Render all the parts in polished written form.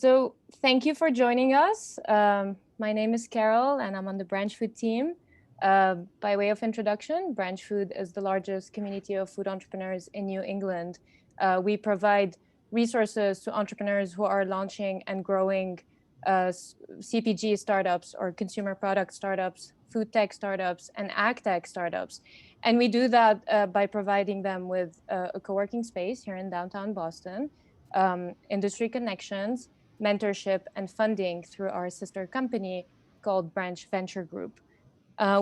So thank you for joining us. My name is Carole and I'm on the Branchfood team. By way of introduction, Branchfood is the largest community of food entrepreneurs in New England. We provide resources to entrepreneurs who are launching and growing CPG startups or consumer product startups, food tech startups, and ag tech startups. And we do that by providing them with a co-working space here in downtown Boston, industry connections, mentorship, and funding through our sister company called Branch Venture Group.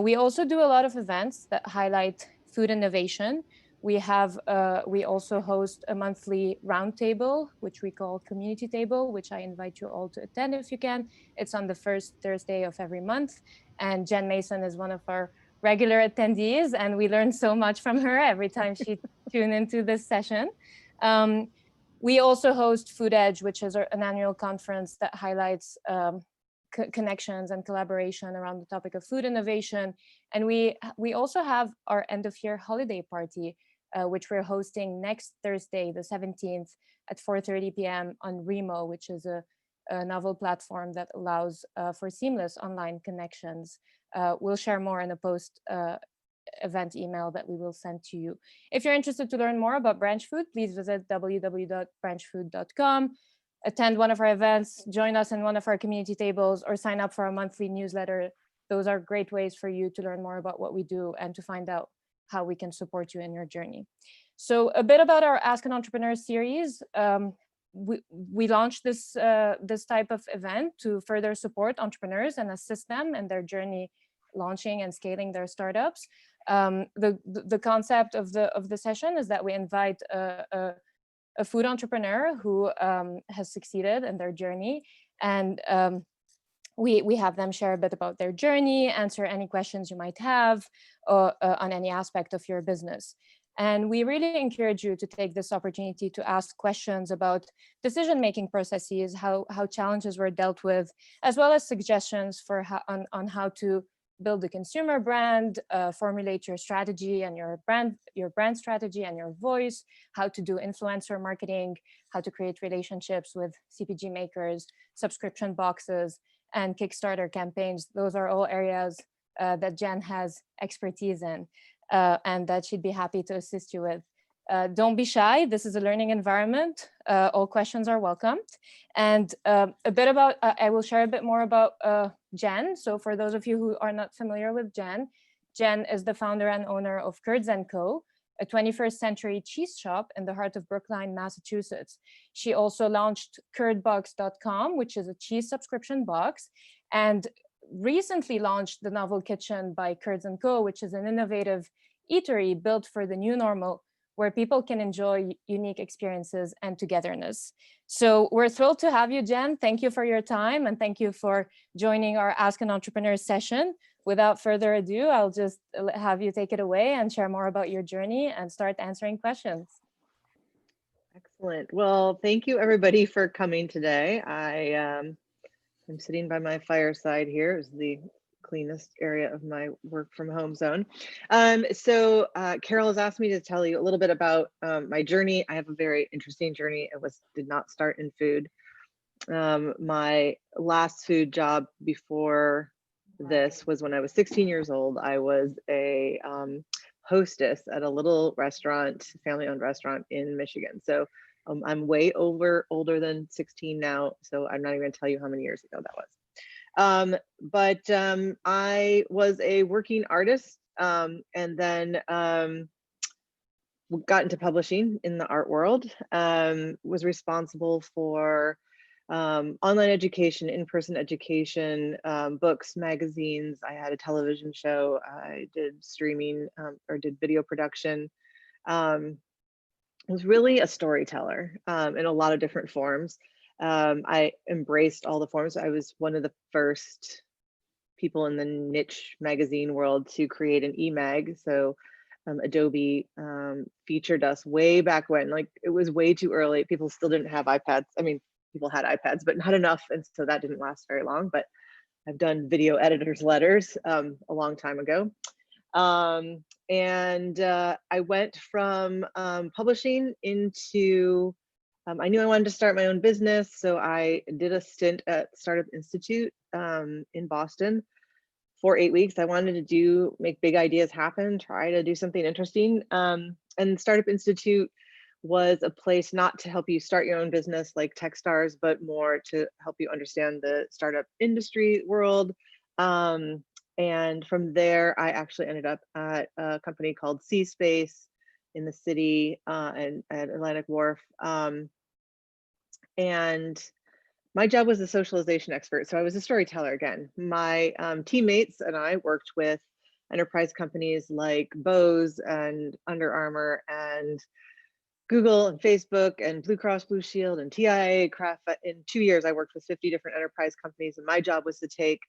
We also do a lot of events that highlight food innovation. We also host a monthly roundtable, which we call Community Table, which I invite you all to attend if you can. It's on the first Thursday of every month. And Jenn Mason is one of our regular attendees, and we learn so much from her every time she tunes into this session. We also host Food Edge, which is an annual conference that highlights connections and collaboration around the topic of food innovation. And we also have our end of year holiday party, which we're hosting next Thursday, the 17th at 4:30 p.m. on Remo, which is a novel platform that allows for seamless online connections. We'll share more in a post event email that we will send to you. If you're interested to learn more about Branchfood, please visit www.branchfood.com, attend one of our events, join us in one of our community tables, or sign up for our monthly newsletter. Those are great ways for you to learn more about what we do and to find out how we can support you in your journey. So a bit about our Ask an Entrepreneur series. We launched this type of event to further support entrepreneurs and assist them in their journey launching and scaling their startups. The concept of the session is that we invite a food entrepreneur who has succeeded in their journey, and we have them share a bit about their journey, answer any questions you might have on any aspect of your business. And we really encourage you to take this opportunity to ask questions about decision-making processes, how challenges were dealt with, as well as suggestions for on how to build a consumer brand, formulate your strategy and your brand strategy and your voice, how to do influencer marketing, how to create relationships with CPG makers, subscription boxes, and Kickstarter campaigns. Those are all areas that Jenn has expertise in and that she'd be happy to assist you with. Don't be shy. This is a learning environment. All questions are welcomed. And I will share a bit more about Jenn. So for those of you who are not familiar with Jenn, Jenn is the founder and owner of Curds&Co, a 21st century cheese shop in the heart of Brookline, Massachusetts. She also launched curdbox.com, which is a cheese subscription box, and recently launched the Novel Kitchen by Curds&Co, which is an innovative eatery built for the new normal, where people can enjoy unique experiences and togetherness. So we're thrilled to have you, Jenn. Thank you for your time, and thank you for joining our Ask an Entrepreneur session. Without further ado, I'll just have you take it away and share more about your journey and start answering questions. Excellent. Well, thank you everybody for coming today. I'm sitting by my fireside here. It's the cleanest area of my work from home zone. So Carole has asked me to tell you a little bit about my journey. I have a very interesting journey. It did not start in food. My last food job before this was when I was 16 years old. I was a hostess at a little restaurant, family-owned restaurant in Michigan. So I'm way older than 16 now, so I'm not even gonna tell you how many years ago that was. But I was a working artist and then got into publishing in the art world, was responsible for online education, in-person education, books, magazines. I had a television show. I did streaming or did video production. Was really a storyteller in a lot of different forms. I embraced all the forms. I was one of the first people in the niche magazine world to create an e-mag. So Adobe featured us way back when, like it was way too early. People still didn't have iPads. I mean, people had iPads, but not enough. And so that didn't last very long, but I've done video editors letters a long time ago. And I went from publishing into I knew I wanted to start my own business, so I did a stint at Startup Institute in Boston for 8 weeks. I wanted to make big ideas happen, try to do something interesting. And Startup Institute was a place not to help you start your own business like Techstars, but more to help you understand the startup industry world. And from there, I actually ended up at a company called C Space in the city and at Atlantic Wharf. And my job was a socialization expert, so I was a storyteller again. My teammates and I worked with enterprise companies like Bose and Under Armour and Google and Facebook and Blue Cross Blue Shield and TIAA Kraft. In 2 years, I worked with 50 different enterprise companies, and my job was to take,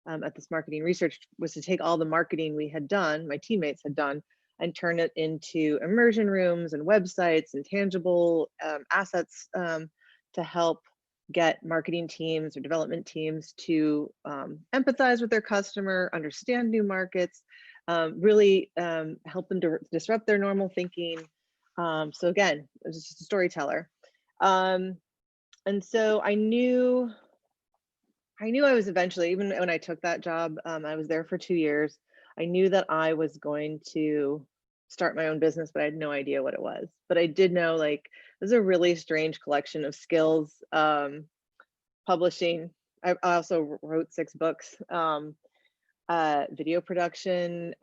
at this marketing research, was to take all the marketing we had done, my teammates had done, and turn it into immersion rooms and websites and tangible assets to help get marketing teams or development teams to empathize with their customer, understand new markets, really help them to disrupt their normal thinking. So again, I was just a storyteller. And so I knew I was eventually, even when I took that job, I was there for 2 years. I knew that I was going to start my own business, but I had no idea what it was. But I did know, like, there's a really strange collection of skills. Publishing. I also wrote 6 books. Video production,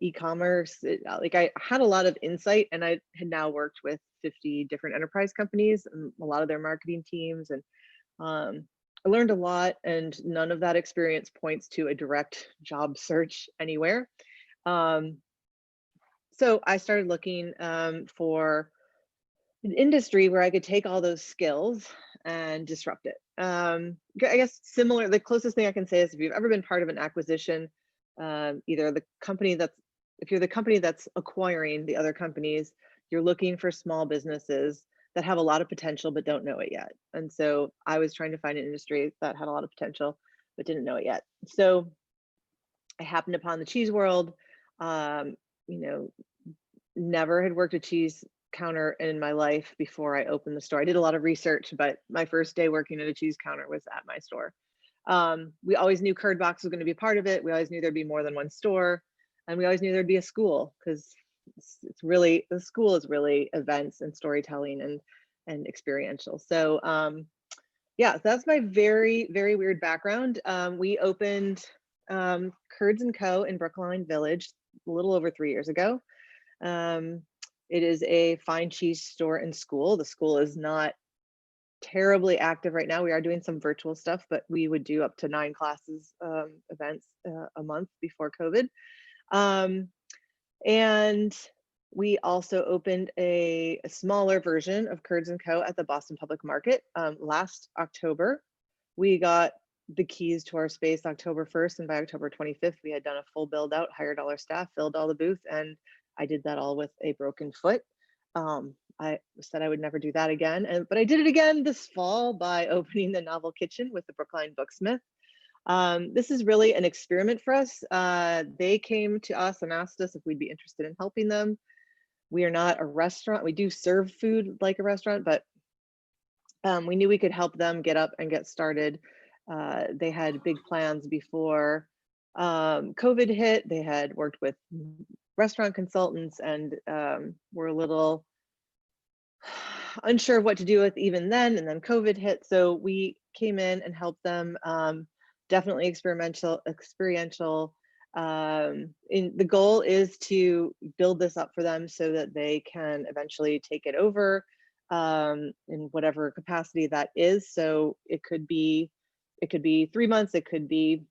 e-commerce. Like, I had a lot of insight, and I had now worked with 50 different enterprise companies and a lot of their marketing teams, and I learned a lot, and none of that experience points to a direct job search anywhere. So I started looking for an industry where I could take all those skills and disrupt it. I guess similar, the closest thing I can say is if you've ever been part of an acquisition, either the company that's, if you're the company that's acquiring the other companies, you're looking for small businesses that have a lot of potential but don't know it yet. And so I was trying to find an industry that had a lot of potential but didn't know it yet. So I happened upon the cheese world. You know, never had worked a cheese counter in my life before I opened the store. I did a lot of research, but my first day working at a cheese counter was at my store. We always knew Curd Box was going to be part of it. We always knew there'd be more than one store, and we always knew there'd be a school, because it's really, the school is really events and storytelling and experiential. So yeah, that's my very, very weird background. We opened Curds&Co in Brookline Village a little over 3 years ago. It is a fine cheese store and school. The school is not terribly active right now. We are doing some virtual stuff, but we would do up to 9 classes, events a month before COVID. And we also opened a smaller version of Curds&Co at the Boston Public Market last October. We got the keys to our space October 1st, and by October 25th, we had done a full build out, hired all our staff, filled all the booths, and I did that all with a broken foot. I said I would never do that again, but I did it again this fall by opening the Novel Kitchen with the Brookline Booksmith. This is really an experiment for us. They came to us and asked us if we'd be interested in helping them. We are not a restaurant. We do serve food like a restaurant, but we knew we could help them get up and get started. They had big plans before COVID hit. They had worked with restaurant consultants and were a little unsure of what to do with even then, and then COVID hit. So we came in and helped them. Definitely experiential. The goal is to build this up for them so that they can eventually take it over in whatever capacity that is. So it could be 3 months, it could be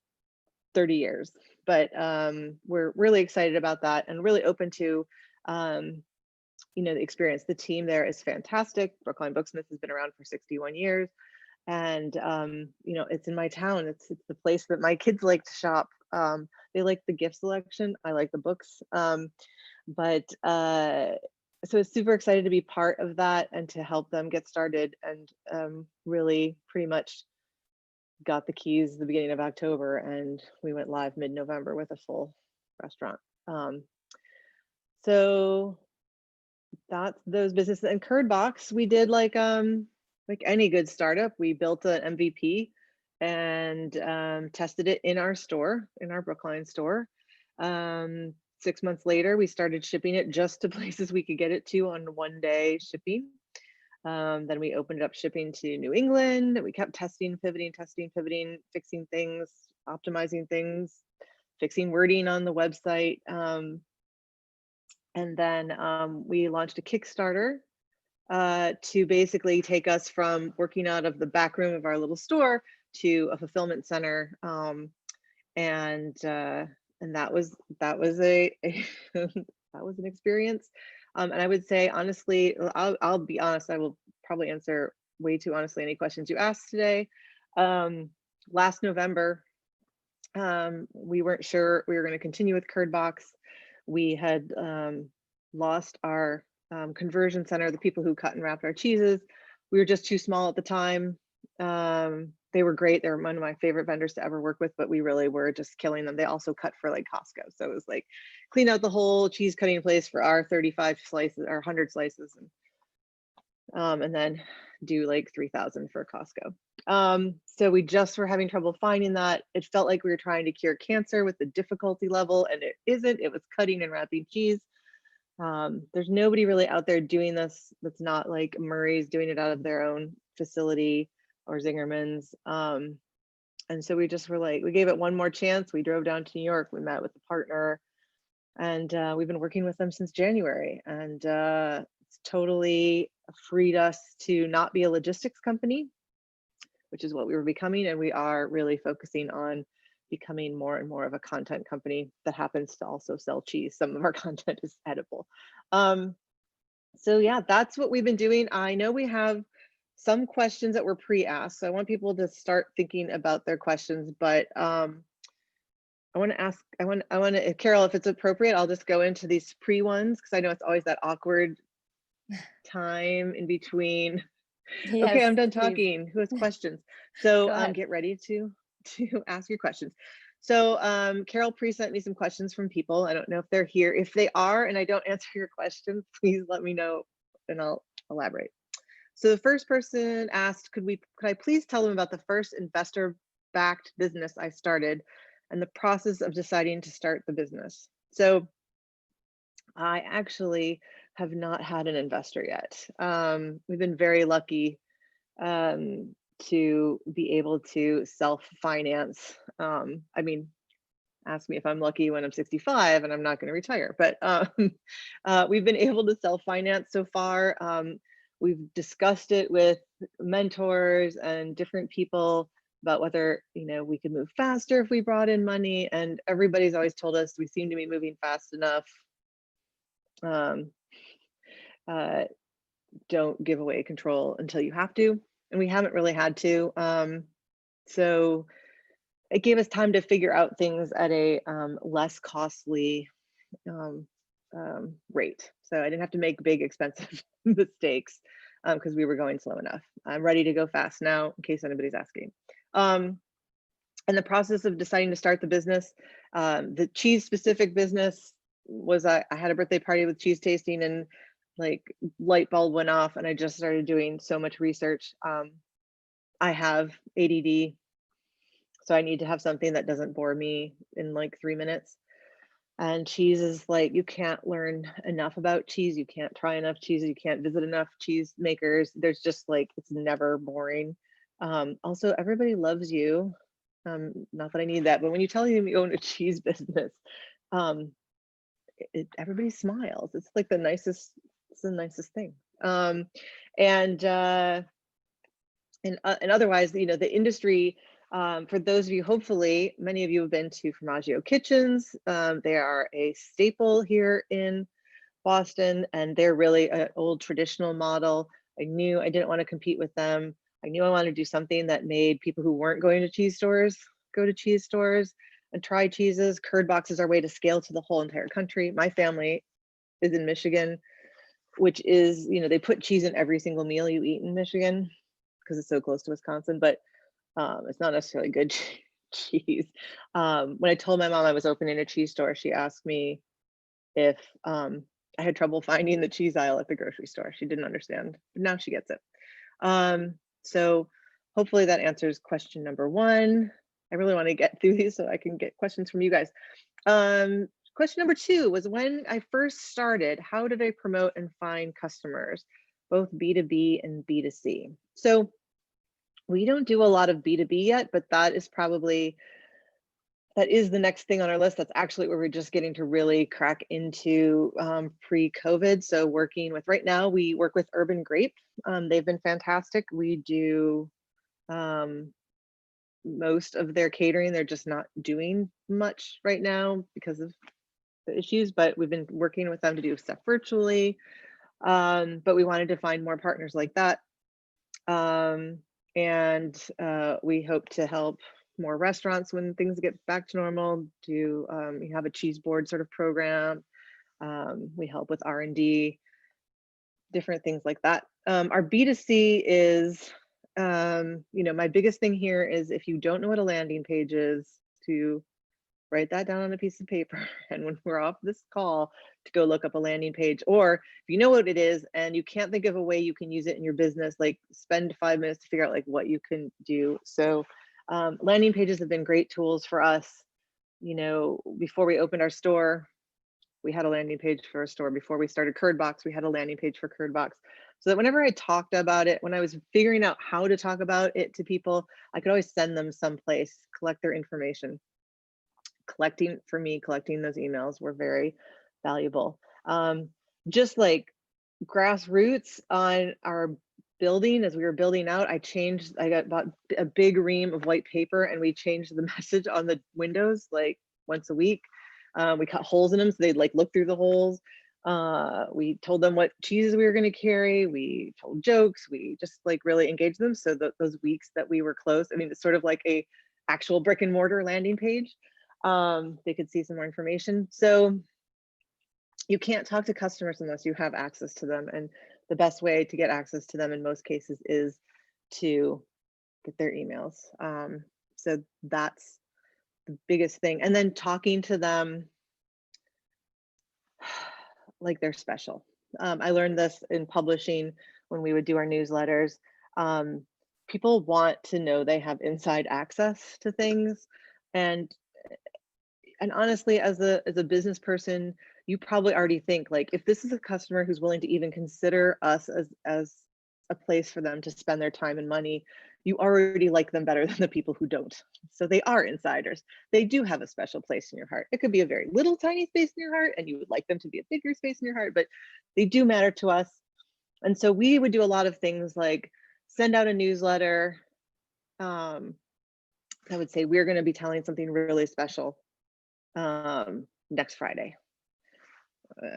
30 years, but we're really excited about that and really open to the experience. The team there is fantastic. Brookline Booksmith has been around for 61 years, and it's in my town. It's the place that my kids like to shop. They like the gift selection. I like the books, but so it's super excited to be part of that and to help them get started, and really pretty much got the keys the beginning of October, and we went live mid-November with a full restaurant. So that's those businesses. And Curd Box, we did like any good startup, we built an MVP and tested it in our store, in our Brookline store. 6 months later, we started shipping it just to places we could get it to on 1-day shipping. Then we opened up shipping to New England. We kept testing, pivoting, fixing things, optimizing things, fixing wording on the website. And then we launched a Kickstarter to basically take us from working out of the back room of our little store to a fulfillment center. And that was a that was an experience. And I would say, honestly, I'll be honest, I will probably answer way too honestly any questions you asked today. Last November, we weren't sure we were going to continue with Curd Box. We had lost our conversion center, the people who cut and wrapped our cheeses. We were just too small at the time. They were great. They were one of my favorite vendors to ever work with, but we really were just killing them. They also cut for like Costco. So it was like clean out the whole cheese cutting place for our 35 slices or 100 slices. And then do like 3,000 for Costco. So we just were having trouble finding that. It felt like we were trying to cure cancer with the difficulty level, and it isn't. It was cutting and wrapping cheese. There's nobody really out there doing this that's not like Murray's doing it out of their own facility or Zingerman's. And so we just were like, we gave it one more chance. We drove down to New York. We met with the partner, and we've been working with them since January. And it's totally freed us to not be a logistics company, which is what we were becoming. And we are really focusing on becoming more and more of a content company that happens to also sell cheese. Some of our content is edible. So yeah, that's what we've been doing. I know we have some questions that were pre-asked, so I want people to start thinking about their questions, but I want to, Carole, if it's appropriate, I'll just go into these pre ones, because I know it's always that awkward time in between. Yes, okay, I'm done please. talking. Who has questions? So get ready to ask your questions. So Carole pre-sent me some questions from people. I don't know if they're here. If they are and I don't answer your questions, please let me know and I'll elaborate. So the first person asked, could I please tell them about the first investor-backed business I started and the process of deciding to start the business? So I actually have not had an investor yet. We've been very lucky to be able to self-finance. I mean, ask me if I'm lucky when I'm 65 and I'm not going to retire, but we've been able to self-finance so far. We've discussed it with mentors and different people about whether, we could move faster if we brought in money, and everybody's always told us we seem to be moving fast enough. Don't give away control until you have to, and we haven't really had to. So it gave us time to figure out things at a less costly rate. So I didn't have to make big, expensive mistakes because we were going slow enough. I'm ready to go fast now, in case anybody's asking. And the process of deciding to start the business, the cheese specific business was, I had a birthday party with cheese tasting, and like light bulb went off, and I just started doing so much research. I have ADD, so I need to have something that doesn't bore me in like 3 minutes. And cheese is like, you can't learn enough about cheese. You can't try enough cheese. You can't visit enough cheese makers. There's just like, it's never boring. Also, everybody loves you. Not that I need that, but when you tell them you own a cheese business, everybody smiles. It's like the nicest thing. And otherwise, the industry, for those of you, hopefully many of you have been to Formaggio Kitchens. They are a staple here in Boston, and they're really an old traditional model. I knew I didn't want to compete with them. I knew I wanted to do something that made people who weren't going to cheese stores go to cheese stores and try cheeses. Curd Box is our way to scale to the whole entire country. My family is in Michigan, which is, they put cheese in every single meal you eat in Michigan because it's so close to Wisconsin, but it's not necessarily good cheese. When I told my mom I was opening a cheese store, she asked me if I I had trouble finding the cheese aisle at the grocery store. She didn't understand, but now she gets it. So hopefully that answers question number 1. I really want to get through these so I can get questions from you guys. Question number 2 was, when I first started, how did I promote and find customers, both B2B and B2C? So we don't do a lot of B2B yet, but that is the next thing on our list. That's actually where we're just getting to really crack into pre-COVID. So right now, we work with Urban Grape. They've been fantastic. We do most of their catering. They're just not doing much right now because of the issues, but we've been working with them to do stuff virtually. But we wanted to find more partners like that. We hope to help more restaurants when things get back to normal. We have a cheese board sort of program. We help with R&D, different things like that. Our B2C is, my biggest thing here is, if you don't know what a landing page is, to write that down on a piece of paper. And when we're off this call, to go look up a landing page. Or if you know what it is and you can't think of a way you can use it in your business, like spend 5 minutes to figure out like what you can do. So landing pages have been great tools for us. Before we opened our store, we had a landing page for a store. Before we started Curdbox, we had a landing page for Curdbox. So that whenever I talked about it, when I was figuring out how to talk about it to people, I could always send them someplace, collect their information. Collecting those emails were very valuable. Just like grassroots on our building, as we were building out, I got a big ream of white paper, and we changed the message on the windows like once a week. We cut holes in them so they'd like look through the holes. We told them what cheeses we were going to carry. We told jokes. We just like really engaged them. So those weeks that we were closed, I mean, it's sort of like a actual brick and mortar landing page. They could see some more information. So you can't talk to customers unless you have access to them. And the best way to get access to them in most cases is to get their emails. So that's the biggest thing. And then talking to them like they're special. I learned this in publishing when we would do our newsletters. People want to know they have inside access to things. And honestly, as a business person, you probably already think like, if this is a customer who's willing to even consider us as a place for them to spend their time and money, you already like them better than the people who don't. So they are insiders. They do have a special place in your heart. It could be a very little tiny space in your heart, and you would like them to be a bigger space in your heart, but they do matter to us. And so we would do a lot of things like send out a newsletter. I would say, we're going to be telling something really special next Friday,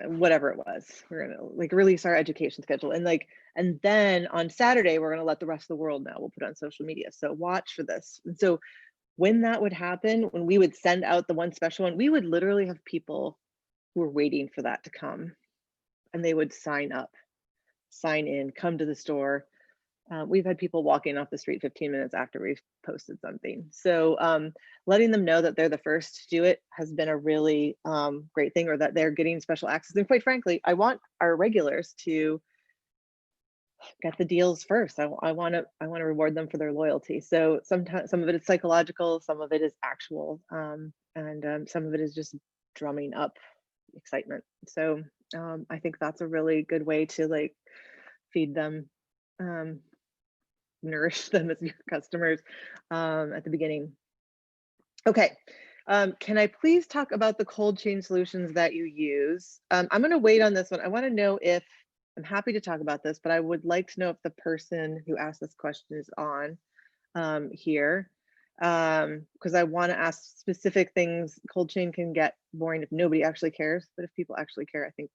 whatever it was. We're gonna like release our education schedule, and then on Saturday we're gonna let the rest of the world know. We'll put it on social media, so watch for this. And so when that would happen, when we would send out the one special one, we would literally have people who were waiting for that to come, and they would sign up, sign in, come to the store. We've had people walking off the street 15 minutes after we've posted something. So letting them know that they're the first to do it has been a really great thing, or that they're getting special access. And quite frankly, I want our regulars to get the deals first. I want to reward them for their loyalty. So sometimes some of it is psychological, some of it is actual, and some of it is just drumming up excitement. So I think that's a really good way to like feed them, nourish them as your customers at the beginning. Okay, can I please talk about the cold chain solutions that you use? I'm going to wait on this one. I want to know if, I'm happy to talk about this, but I would like to know if the person who asked this question is on here, because I want to ask specific things. Cold chain can get boring if nobody actually cares, but if people actually care, I think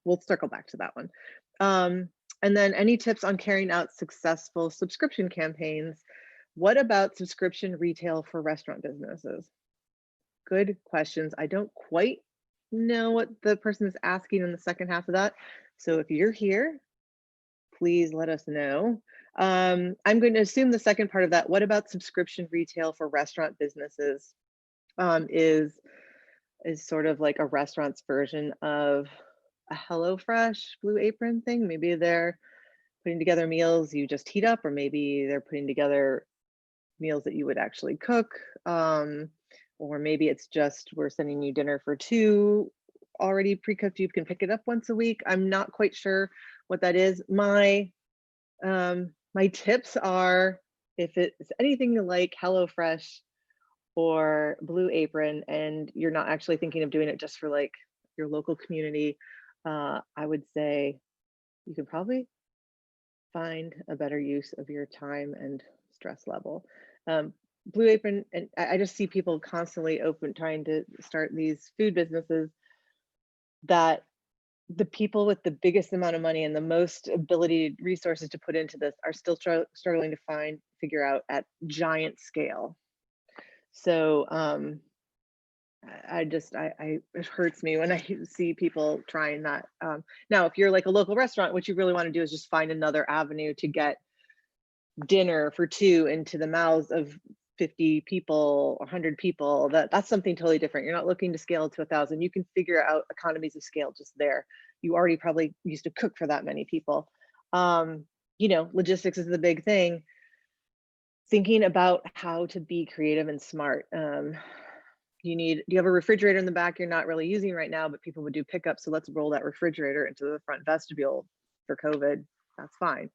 we'll circle back to that one. And then any tips on carrying out successful subscription campaigns? What about subscription retail for restaurant businesses? Good questions. I don't quite know what the person is asking in the second half of that. So if you're here, please let us know. I'm going to assume the second part of that, what about subscription retail for restaurant businesses, is is sort of like a restaurant's version of a HelloFresh Blue Apron thing. Maybe they're putting together meals you just heat up, or maybe they're putting together meals that you would actually cook. Or maybe it's just we're sending you dinner for two already pre-cooked. You can pick it up once a week. I'm not quite sure what that is. My tips are, if it's anything like HelloFresh or Blue Apron, and you're not actually thinking of doing it just for like your local community, I would say you could probably find a better use of your time and stress level. Blue Apron, and I just see people constantly trying to start these food businesses, that the people with the biggest amount of money and the most ability resources to put into this are still struggling to figure out at giant scale. So it hurts me when I see people trying that. Now, if you're like a local restaurant, what you really want to do is just find another avenue to get dinner for two into the mouths of 50 people, 100 people. That's something totally different. You're not looking to scale to 1,000. You can figure out economies of scale just there. You already probably used to cook for that many people. Logistics is the big thing. Thinking about how to be creative and smart. Do you have a refrigerator in the back you're not really using right now, but people would do pickup, so let's roll that refrigerator into the front vestibule for COVID. That's fine.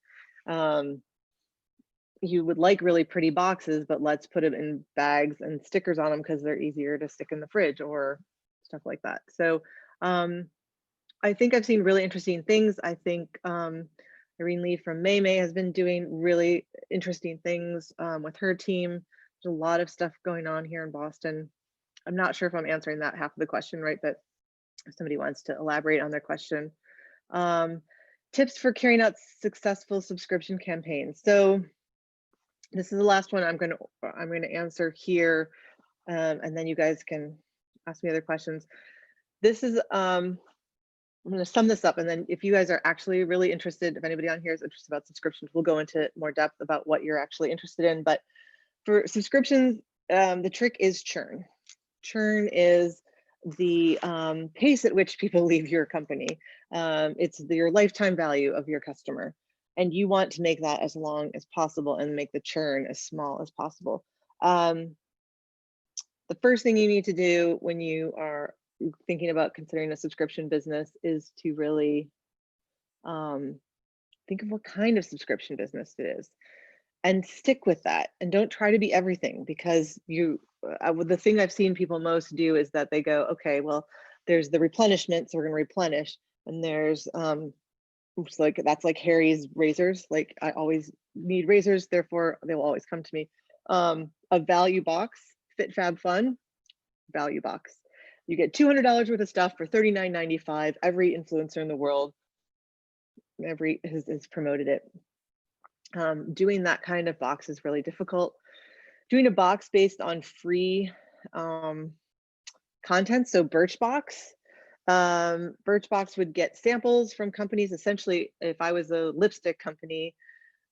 You would like really pretty boxes, but let's put them in bags and stickers on them because they're easier to stick in the fridge or stuff like that. So I think I've seen really interesting things. I think Irene Lee from May has been doing really interesting things with her team. There's a lot of stuff going on here in Boston. I'm not sure if I'm answering that half of the question right, but if somebody wants to elaborate on their question. Tips for carrying out successful subscription campaigns. So this is the last one I'm going to answer here, and then you guys can ask me other questions. This is I'm going to sum this up, and then if you guys are actually really interested, if anybody on here is interested about subscriptions, we'll go into more depth about what you're actually interested in. But for subscriptions, the trick is churn. Churn is the pace at which people leave your company. It's your lifetime value of your customer. And you want to make that as long as possible and make the churn as small as possible. The first thing you need to do when you are thinking about considering a subscription business is to really think of what kind of subscription business it is and stick with that, and don't try to be everything, because the thing I've seen people most do is that they go, okay, well, there's the replenishment, so we're going to replenish, and there's that's like Harry's razors. Like, I always need razors, therefore they will always come to me. A value box, Fit Fab Fun, value box. You get $200 worth of stuff for $39.95. Every influencer in the world, has promoted it. Doing that kind of box is really difficult. Doing a box based on free content, so Birchbox. Birchbox would get samples from companies. Essentially, if I was a lipstick company,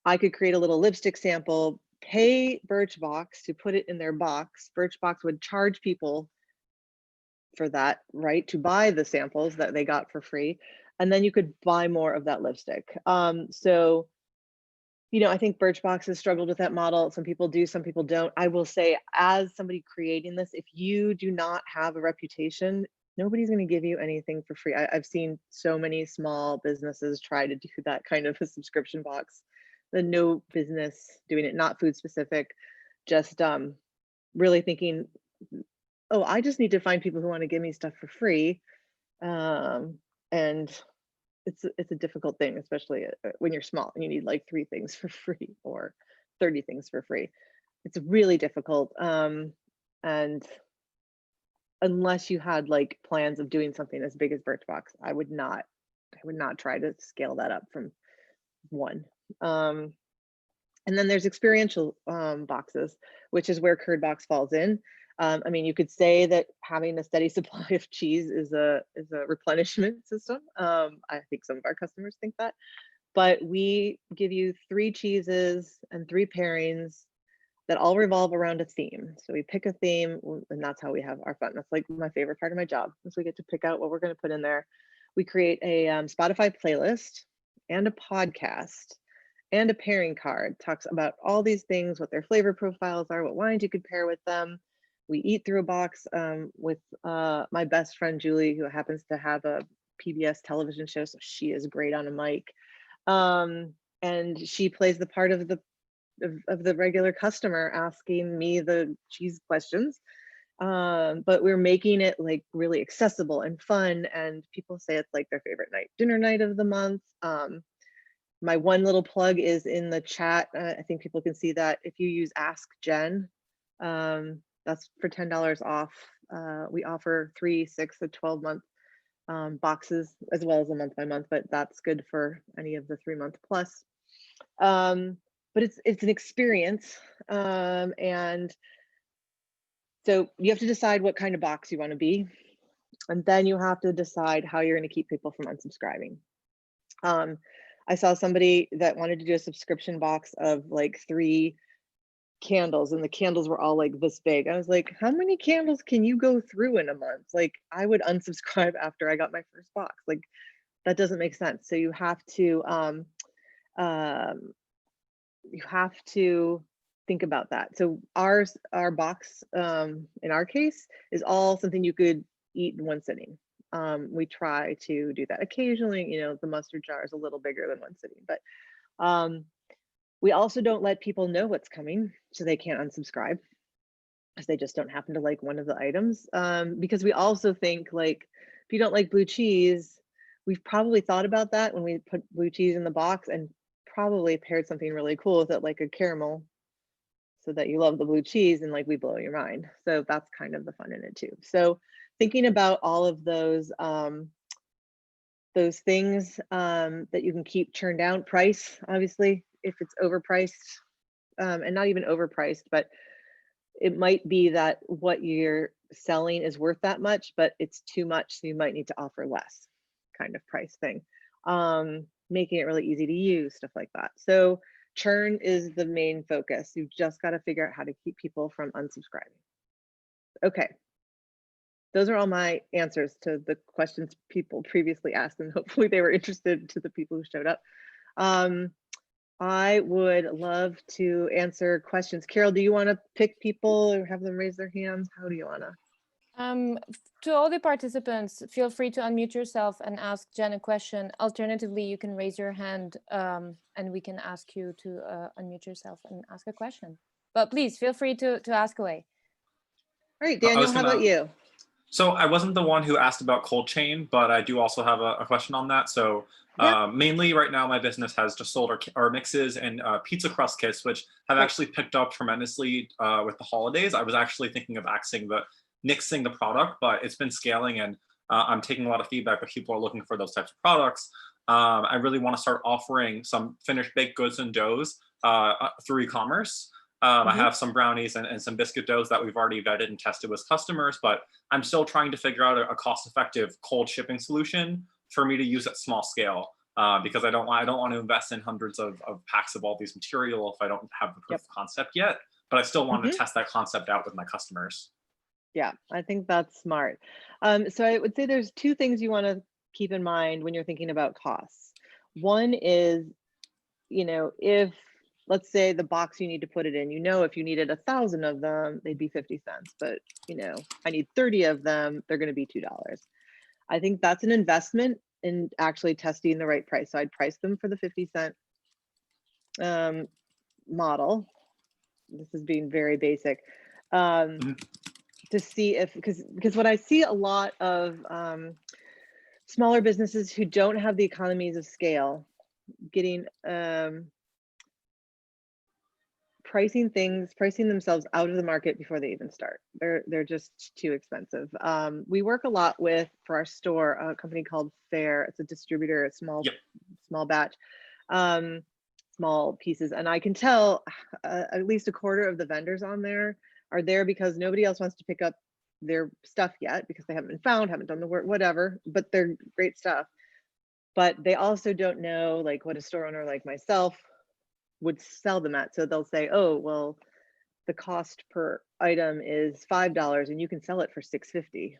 I could create a little lipstick sample, pay Birchbox to put it in their box. Birchbox would charge people for that, right, to buy the samples that they got for free, and then you could buy more of that lipstick. So I think Birchbox has struggled with that model. Some people do, some people don't. I will say, as somebody creating this, if you do not have a reputation, nobody's going to give you anything for free. I've seen so many small businesses try to do that kind of a subscription box. No business doing it, not food specific, just really thinking, oh, I just need to find people who want to give me stuff for free. And it's a difficult thing, especially when you're small and you need like 3 things for free or 30 things for free. It's really difficult. And unless you had like plans of doing something as big as Birchbox, I would not try to scale that up from 1. And then there's experiential boxes, which is where Curdbox falls in. I mean, you could say that having a steady supply of cheese is a replenishment system. I think some of our customers think that, but we give you 3 cheeses and 3 pairings that all revolve around a theme. So we pick a theme, and that's how we have our fun. That's like my favorite part of my job, is we get to pick out what we're going to put in there. We create a Spotify playlist and a podcast and a pairing card. Talks about all these things, what their flavor profiles are, what wines you could pair with them. We eat through a box with my best friend Julie, who happens to have a PBS television show, so she is great on a mic. And she plays the part of the regular customer asking me the cheese questions. But we're making it like really accessible and fun, and people say it's like their favorite dinner night of the month. My one little plug is in the chat. I think people can see that if you use Ask Jenn, that's for $10 off. We offer 3, 6, and 12-month boxes, as well as a month by month, but that's good for any of the 3-month plus. But it's an experience, and so you have to decide what kind of box you want to be, and then you have to decide how you're going to keep people from unsubscribing. I saw somebody that wanted to do a subscription box of like 3 candles, and the candles were all like this big. I was like, how many candles can you go through in a month? Like, I would unsubscribe after I got my first box. Like, that doesn't make sense. So you have to think about that. So our box, in our case, is all something you could eat in one sitting. We try to do that occasionally. You know, the mustard jar is a little bigger than one sitting, but we also don't let people know what's coming, so they can't unsubscribe because they just don't happen to like one of the items. Because we also think, like, if you don't like blue cheese, we've probably thought about that when we put blue cheese in the box, and probably paired something really cool with it, like a caramel, so that you love the blue cheese and like we blow your mind. So that's kind of the fun in it too. So thinking about all of those things that you can keep churned down. Price, obviously, if it's overpriced, and not even overpriced, but it might be that what you're selling is worth that much, but it's too much, so you might need to offer less, kind of price thing. Making it really easy to use, stuff like that. So churn is the main focus. You've just got to figure out how to keep people from unsubscribing. Okay. Those are all my answers to the questions people previously asked, and hopefully they were interested to the people who showed up. I would love to answer questions. Carole, do you want to pick people or have them raise their hands? How do you want to? To all the participants, feel free to unmute yourself and ask Jenn a question. Alternatively, you can raise your hand and we can ask you to unmute yourself and ask a question. But please feel free to ask away. All right, Daniel, how about you? So I wasn't the one who asked about cold chain, but I do also have a question on that. So mainly right now, my business has just sold our mixes and pizza crust kits, which have actually picked up tremendously with the holidays. I was actually thinking of nixing the product, but it's been scaling, and I'm taking a lot of feedback that people are looking for those types of products. I really want to start offering some finished baked goods and doughs through e-commerce. I have some brownies and some biscuit doughs that we've already vetted and tested with customers, but I'm still trying to figure out a cost-effective cold shipping solution for me to use at small scale, because I don't want to invest in hundreds of packs of all these material if I don't have the proof of concept yet. But I still want to test that concept out with my customers. Yeah, I think that's smart. So I would say there's 2 things you want to keep in mind when you're thinking about costs. One is, you know, if, let's say the box you need to put it in, you know, if you needed 1,000 of them, they'd be 50 cents, but you know, I need 30 of them, they're going to be $2. I think that's an investment in actually testing the right price. So I'd price them for the 50-cent model. This is being very basic. To see if, because what I see a lot of smaller businesses who don't have the economies of scale getting pricing themselves out of the market before they even start. They're just too expensive. We work a lot with, for our store, a company called Fair. It's a distributor, a small batch, small pieces, and I can tell at least a quarter of the vendors on there are there because nobody else wants to pick up their stuff yet because they haven't been found, haven't done the work, whatever, but they're great stuff. But they also don't know like what a store owner like myself would sell them at. So they'll say, oh, well, the cost per item is $5 and you can sell it for $6.50.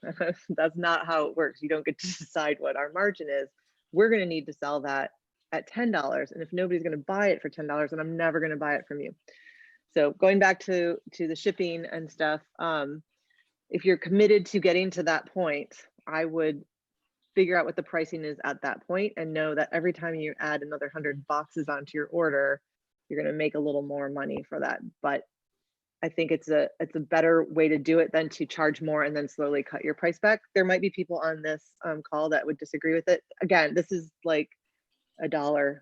That's not how it works. You don't get to decide what our margin is. We're going to need to sell that at $10. And if nobody's going to buy it for $10, then I'm never going to buy it from you. So going back to the shipping and stuff, if you're committed to getting to that point, I would figure out what the pricing is at that point and know that every time you add another 100 boxes onto your order, you're going to make a little more money for that. But I think it's a better way to do it than to charge more and then slowly cut your price back. There might be people on this call that would disagree with it. Again, this is like $1.50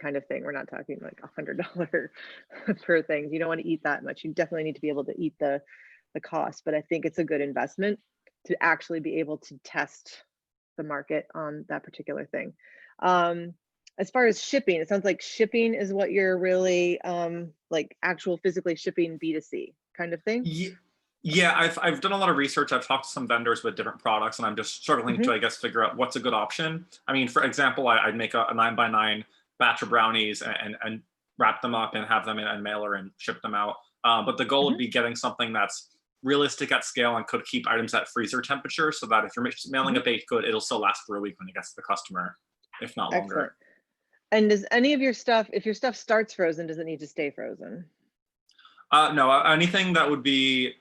kind of thing. We're not talking like $100 per thing. You don't want to eat that much. You definitely need to be able to eat the cost, but I think it's a good investment to actually be able to test the market on that particular thing. As far as shipping, it sounds like shipping is what you're really like actual physically shipping B2C kind of thing. Yeah, I've done a lot of research. I've talked to some vendors with different products, and I'm just struggling to, I guess, figure out what's a good option. I mean, for example, I'd make a 9x9 batch of brownies and wrap them up and have them in a mailer and ship them out. But the goal would be getting something that's realistic at scale and could keep items at freezer temperature, so that if you're mailing a baked good, it'll still last for a week when it gets to the customer, if not longer. Excellent. And does any of your stuff, if your stuff starts frozen, does it need to stay frozen? No, anything that would be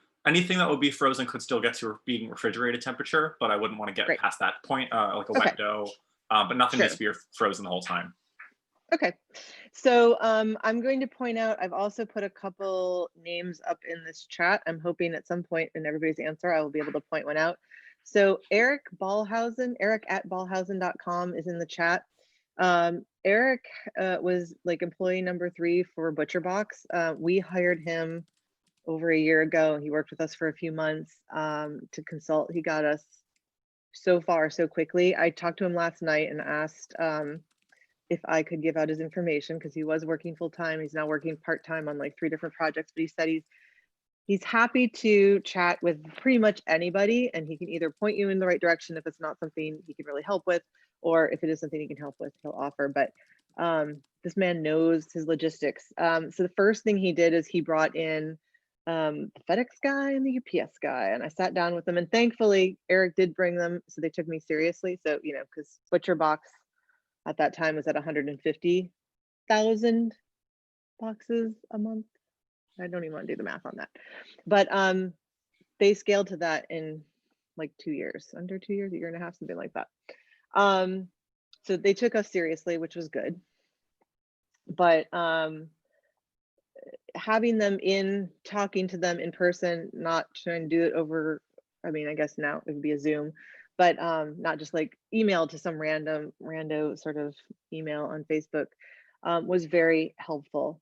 frozen could still get to being refrigerated temperature, but I wouldn't want to get past that point, like a wet dough. But nothing needs to be frozen the whole time. Okay, so I'm going to point out, I've also put a couple names up in this chat. I'm hoping at some point in everybody's answer, I will be able to point one out. So Eric at ballhausen.com is in the chat. Eric was like employee number 3 for ButcherBox. We hired him over a year ago. He worked with us for a few months to consult. He got us so far so quickly. I talked to him last night and asked if I could give out his information because he was working full time. He's now working part time on like 3 different projects, but he said he's happy to chat with pretty much anybody, and he can either point you in the right direction if it's not something he can really help with, or if it is something he can help with, he'll offer. But this man knows his logistics. So the first thing he did is he brought in the FedEx guy and the UPS guy, and I sat down with them, and thankfully Eric did bring them, so they took me seriously. So, you know, because ButcherBox at that time was at 150,000 boxes a month. I don't even want to do the math on that, but they scaled to that in like 2 years, under 2 years, a year and a half, something like that. So they took us seriously, which was good. But having them in, talking to them in person, not trying to do it over, I mean, I guess now it would be a Zoom, but not just like email to some rando sort of email on Facebook, was very helpful.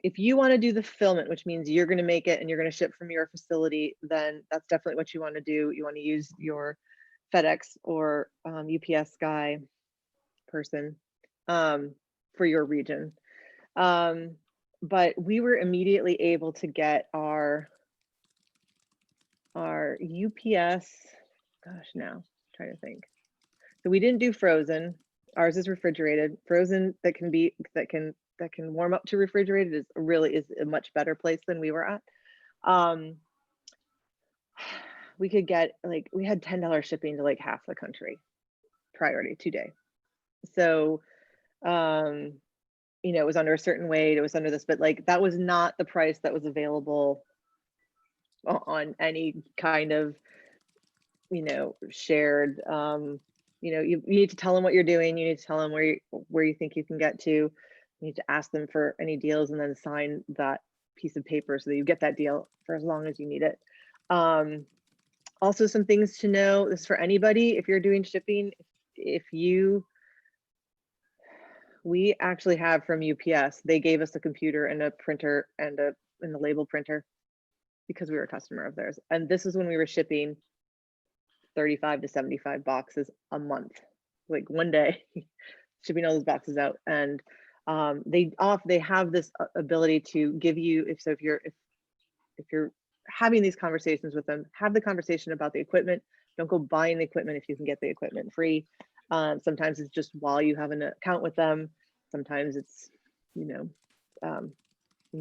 If you want to do the fulfillment, which means you're going to make it and you're going to ship from your facility, then that's definitely what you want to do. You want to use your FedEx or UPS guy person for your region. But we were immediately able to get our UPS, gosh, now I'm trying to think. So we didn't do frozen. Ours is refrigerated. Frozen that can warm up to refrigerated is a much better place than we were at. We could get like, we had $10 shipping to like half the country, priority 2-day. So, you know, it was under a certain weight, it was under this, but like, that was not the price that was available on any kind of, you know, shared, you know, you need to tell them what you're doing. You need to tell them where you think you can get to. You need to ask them for any deals and then sign that piece of paper so that you get that deal for as long as you need it. Also, some things to know, this is for anybody, if you're doing shipping, we actually have from UPS, they gave us a computer and a printer and a label printer because we were a customer of theirs. And this is when we were shipping 35 to 75 boxes a month, like one day, shipping all those boxes out. And they have this ability to give you, if you're having these conversations with them, have the conversation about the equipment. Don't go buying the equipment if you can get the equipment free. Sometimes it's just while you have an account with them. Sometimes it's, you know,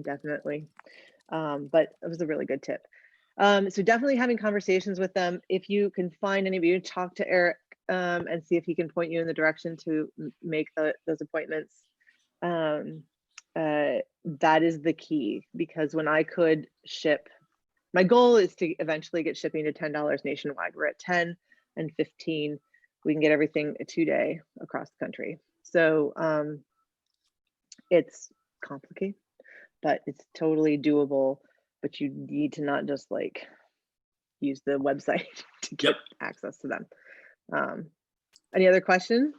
definitely. But it was a really good tip. So definitely having conversations with them. If you can find any of you, talk to Eric and see if he can point you in the direction to make those appointments. That is the key, because when I could ship, my goal is to eventually get shipping to $10 nationwide. We're at 10 and 15. We can get everything a 2-day across the country. So it's complicated, but it's totally doable. But you need to not just like use the website to get access to them. Any other questions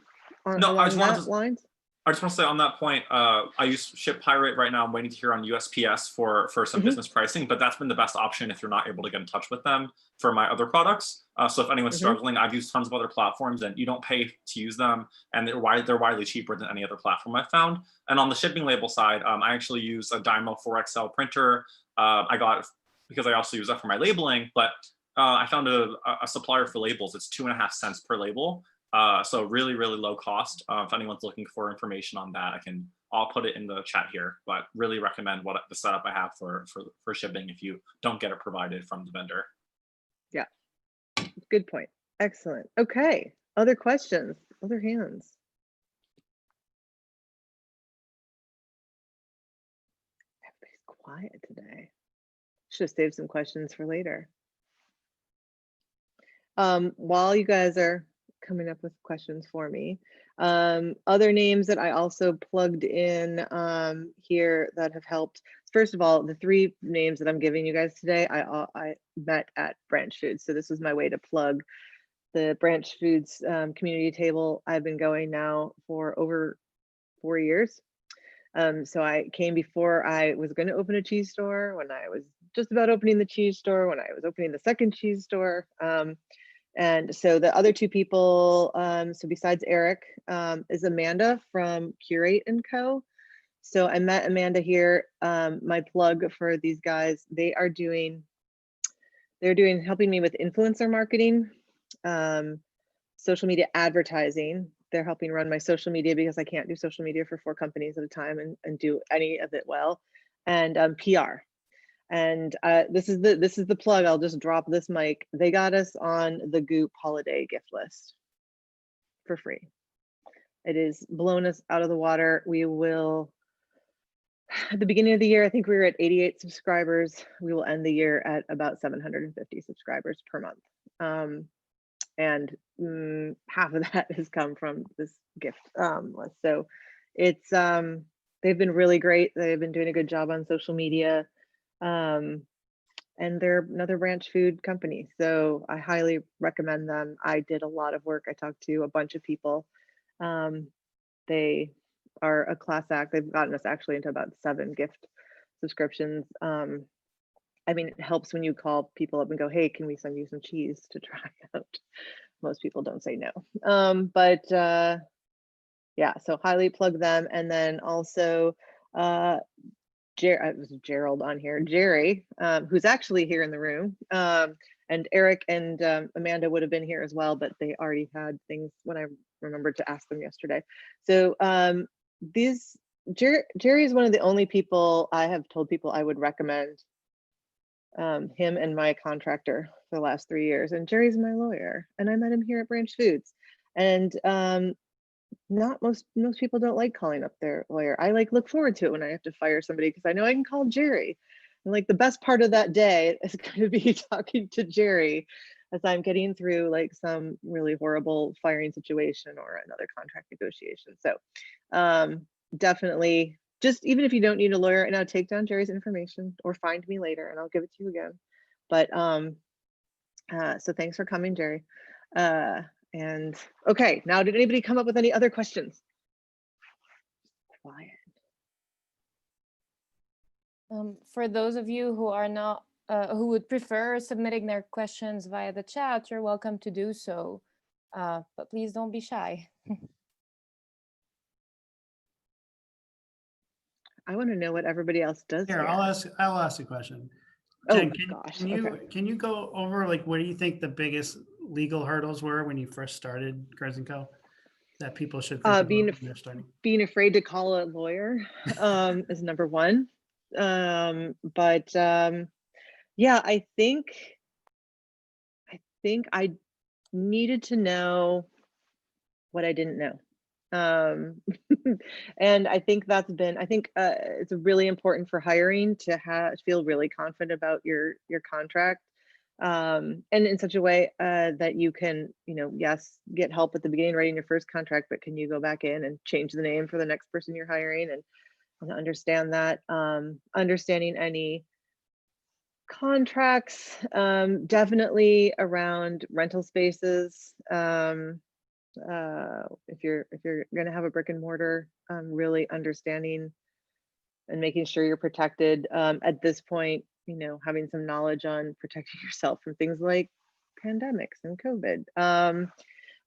along that lines? I just want to say on that point, I use ShipPirate right now. I'm waiting to hear on USPS for some business pricing, but that's been the best option if you're not able to get in touch with them for my other products. So if anyone's struggling, I've used tons of other platforms and you don't pay to use them, and they're widely cheaper than any other platform I've found. And on the shipping label side, I actually use a Dymo 4XL printer. I got it because I also use that for my labeling, but I found a supplier for labels. It's 2.5 cents per label. So really, really low cost. If anyone's looking for information on that, I'll put it in the chat here, but really recommend the setup I have for shipping if you don't get it provided from the vendor. Yeah, good point. Excellent. Okay, other questions, other hands? Everybody's quiet today. Should have saved some questions for later. While you guys are coming up with questions for me, other names that I also plugged in here that have helped. First of all, the 3 names that I'm giving you guys today, I met at Branchfood. So this was my way to plug the Branchfood's community table. I've been going now for over 4 years. So I came before I was going to open a cheese store, when I was just about opening the cheese store, when I was opening the second cheese store. And so the other 2 people, so besides Eric, is Amanda from Curate&Co. So I met Amanda here. My plug for these guys, they're helping me with influencer marketing, social media advertising. They're helping run my social media because I can't do social media for 4 companies at a time and do any of it well, and PR. And this is the plug. I'll just drop this mic. They got us on the Goop holiday gift list for free. It is blown us out of the water. We will, at the beginning of the year, I think we were at 88 subscribers. We will end the year at about 750 subscribers per month. And half of that has come from this gift list. So it's, they've been really great. They've been doing a good job on social media. And they're another Branchfood company, so I highly recommend them. I did a lot of work. I talked to a bunch of people. They are a class act. They've gotten us actually into about 7 gift subscriptions. I mean, it helps when you call people up and go, hey, can we send you some cheese to try out? Most people don't say no. Yeah, so highly plug them. And then also it was Gerald on here, Jerry, who's actually here in the room, and Eric and Amanda would have been here as well, but they already had things when I remembered to ask them yesterday. So Jerry is one of the only people I have told people I would recommend, him and my contractor for the last 3 years. And Jerry's my lawyer, and I met him here at Branchfoods. And not most people don't like calling up their lawyer. I look forward to it when I have to fire somebody, because I know I can call Jerry. And the best part of that day is going to be talking to Jerry as I'm getting through some really horrible firing situation or another contract negotiation. So definitely, just even if you don't need a lawyer, and I'll take down Jerry's information or find me later and I'll give it to you again. But so thanks for coming, Jerry. And okay, now did anybody come up with any other questions? Quiet. For those of you who are not, who would prefer submitting their questions via the chat, you're welcome to do so, but please don't be shy. I want to know what everybody else does here. I'll ask a question. Jen, can you go over what do you think the biggest legal hurdles were when you first started Curds&Co that people should think about when they're starting? Being afraid to call a lawyer is number one. Yeah, I needed to know what I didn't know. And I think it's really important for hiring to feel really confident about your contract, and in such a way that you can, yes, get help at the beginning writing your first contract, but can you go back in and change the name for the next person you're hiring, and understand that, understanding any contracts, definitely around rental spaces. If you're going to have a brick and mortar, really understanding and making sure you're protected, at this point, having some knowledge on protecting yourself from things like pandemics and COVID.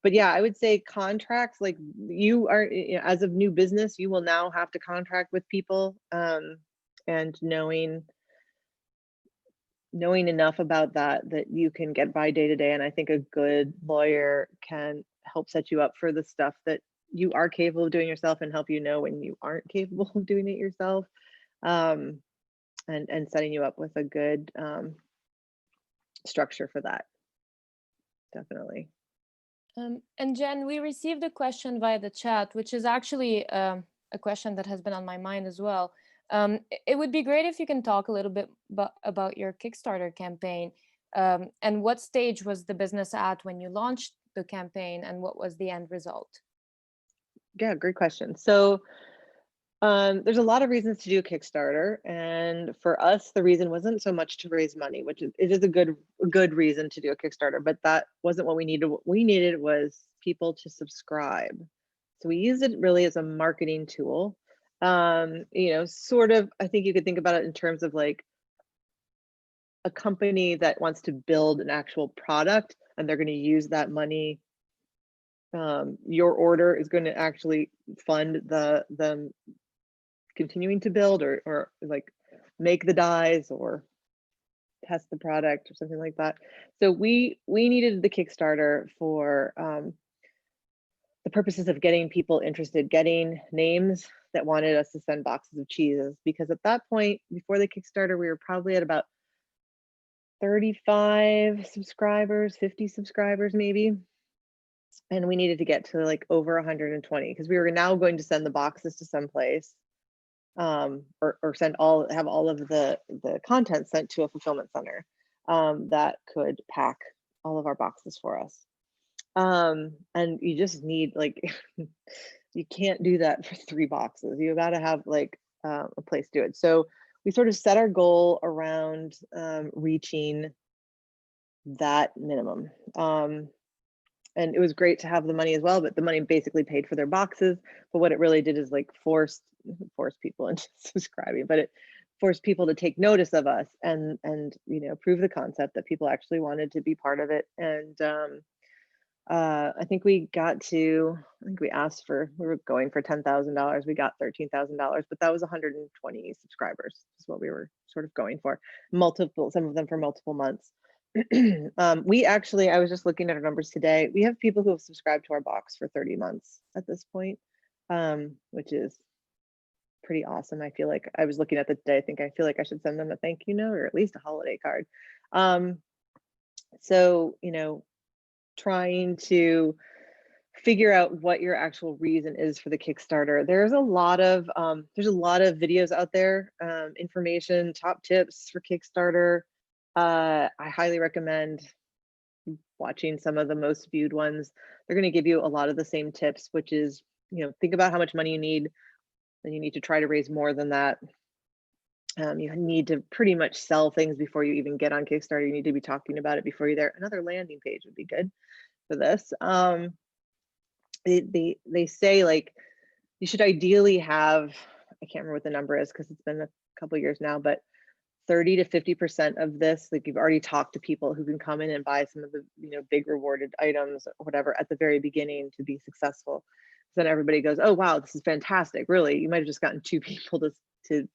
But yeah, I would say contracts, like you are, as of new business, you will now have to contract with people, and knowing enough about that you can get by day to day. And I think a good lawyer can help set you up for the stuff that you are capable of doing yourself, and help you know when you aren't capable of doing it yourself, and setting you up with a good structure for that. Definitely. And Jen, we received a question via the chat, which is actually a question that has been on my mind as well. It would be great if you can talk a little bit about your Kickstarter campaign, and what stage was the business at when you launched the campaign, and what was the end result? Yeah, great question. So there's a lot of reasons to do a Kickstarter, and for us, the reason wasn't so much to raise money, which it is a good reason to do a Kickstarter, but that wasn't what we needed. What we needed was people to subscribe. So we used it really as a marketing tool. Sort of, I think you could think about it in terms of like a company that wants to build an actual product, and they're going to use that money. Your order is going to actually fund them continuing to build, or like make the dyes or test the product or something like that. So we needed the Kickstarter for the purposes of getting people interested, getting names that wanted us to send boxes of cheeses, because at that point, before the Kickstarter, we were probably at about 35 subscribers, 50 subscribers maybe. And we needed to get to like over 120, because we were now going to send the boxes to someplace, or have all of the content sent to a fulfillment center that could pack all of our boxes for us. And you just need, like, you can't do that for 3 boxes. You got to have like a place to do it. So we sort of set our goal around reaching that minimum. And it was great to have the money as well, but the money basically paid for their boxes. But what it really did is like force people into subscribing, but it forced people to take notice of us, and prove the concept that people actually wanted to be part of it. And I think we asked for, we were going for $10,000. We got $13,000, but that was 120 subscribers is what we were sort of going for. Some of them for multiple months. I was just looking at our numbers today. We have people who have subscribed to our box for 30 months at this point, which is pretty awesome. I feel like I was looking at the day. I feel like I should send them a thank you note, or at least a holiday card. So, trying to figure out what your actual reason is for the Kickstarter. There's a lot of videos out there, information, top tips for Kickstarter. I highly recommend watching some of the most viewed ones. They're going to give you a lot of the same tips, which is, think about how much money you need. Then you need to try to raise more than that. You need to pretty much sell things before you even get on Kickstarter. You need to be talking about it before you're there. Another landing page would be good for this. They say, like, you should ideally have, I can't remember what the number is because it's been a couple of years now, but 30 to 50% of this, like, you've already talked to people who can come in and buy some of the big rewarded items or whatever at the very beginning to be successful. So then everybody goes, oh wow, this is fantastic. Really, you might have just gotten 2 people to